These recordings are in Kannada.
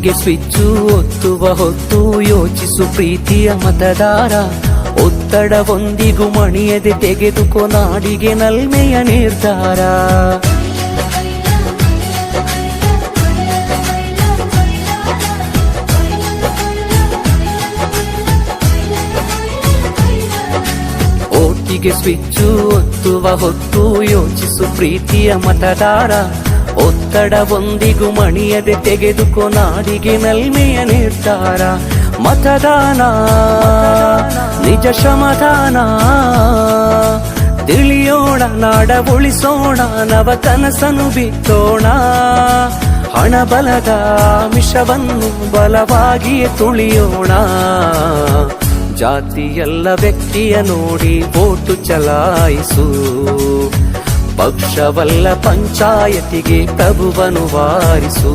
ಓಟಿಗೆ ಸ್ವಿಚ್ಚು ಒತ್ತುವ ಹೊತ್ತು ಯೋಚಿಸು ಪ್ರೀತಿಯ ಮತದಾರ. ಒತ್ತಡವೊಂದಿಗೂ ಮಣಿಯದೆ ತೆಗೆದುಕೋ ನಾಡಿಗೆ ನಲ್ಮೆಯ ನಿರ್ಧಾರ. ಓಟಿಗೆ ಸ್ವಿಚ್ಚು ಒತ್ತುವ ಹೊತ್ತು ಯೋಚಿಸು ಪ್ರೀತಿಯ ಮತದಾರ. ಒತ್ತಡವೊಂದಿಗೂ ಮಣಿಯದೆ ತೆಗೆದುಕೋ ನಾಡಿಗೆ ನಲ್ಮೆಯ ನಿರ್ಧಾರ. ಮತದಾನ ನಿಜ ಶ್ರಮದಾನ, ತಿಳಿಯೋಣ ನಾಡ ಉಳಿಸೋಣ, ನವ ಕನಸನು ಬಿತ್ತೋಣ. ಹಣಬಲದ ಮಿಷವನ್ನು ಬಲವಾಗಿಯೇ ತುಳಿಯೋಣ. ಜಾತಿಯಲ್ಲ ವ್ಯಕ್ತಿಯ ನೋಡಿ ವೋಟು ಚಲಾಯಿಸು, ಪಕ್ಷವಲ್ಲ ಪಂಚಾಯತಿಗೆ ಪ್ರಭುವನು ವಾರಿಸು.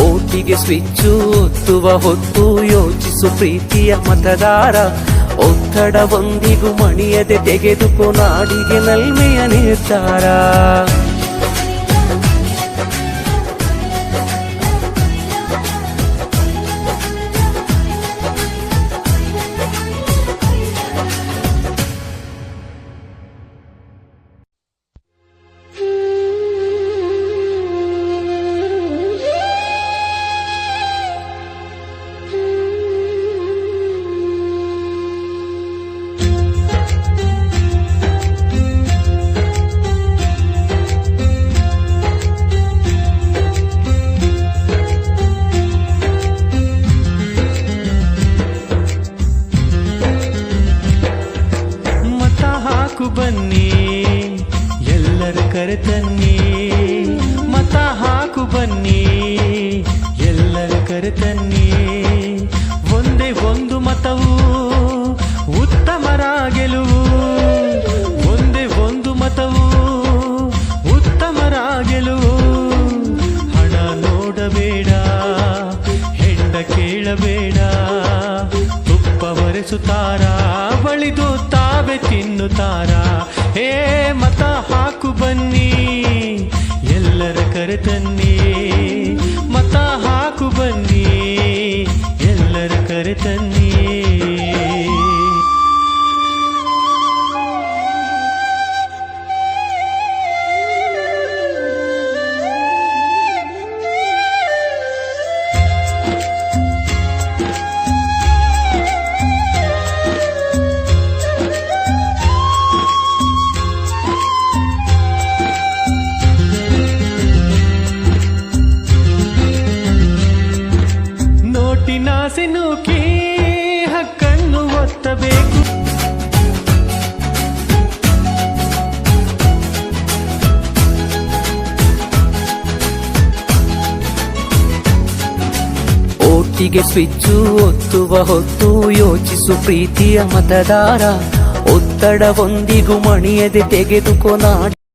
ಓಟಿಗೆ ಸ್ವಿಚ್ಚು ಒತ್ತುವ ಹೊತ್ತು ಯೋಚಿಸು ಪ್ರೀತಿಯ ಮತದಾರ. ಒತ್ತಡವೊಂದಿಗೂ ಮಣಿಯದೆ ತೆಗೆದುಕೋ ನಾಡಿಗೆ ನಲ್ಮೆಯ ನಿರ್ಧಾರ. ಬನ್ನಿ ಎಲ್ಲರ ಕರೆತನ್ನಿ, ಮತ ಹಾಕು ಬನ್ನಿ ಎಲ್ಲರ ಕರೆತನ್ನಿ. ಒಂದೇ ಒಂದು ಮತವು ಉತ್ತಮರ ಗೆಲುವು, ಒಂದೇ ಒಂದು ಮತವು ಉತ್ತಮರ ಗೆಲುವು. ಹಣ ನೋಡಬೇಡ, ಹೆಂಡ ಕೇಳಬೇಡ, ತುಪ್ಪ ಒರೆಸುತ್ತಾರ ಬಳಿದು ತಾವೇ ತಿನ್ನುತ್ತಾರ. ಹೇ ಮತ ಹಾಕು ಬನ್ನಿ ಎಲ್ಲರ ಕರೆತನ್ನಿ, ಮತ ಹಾಕು ಬನ್ನಿ ಎಲ್ಲರ ಕರೆತನ್ನಿ. ನೋಟಿನಾಸೆ ನೂಕಿ ಹಕ್ಕನ್ನು ಒತ್ತಬೇಕು, ಓಟಿಗೆ ಸ್ವಿಚ್ಚು ಒತ್ತುವ ಹೊತ್ತು ಯೋಚಿಸು ಪ್ರೀತಿಯ ಮತದಾರ. ಒತ್ತಡವೊಂದಿಗೂ ಮಣಿಯದೆ ತೆಗೆದುಕೋ ನಾಡಿ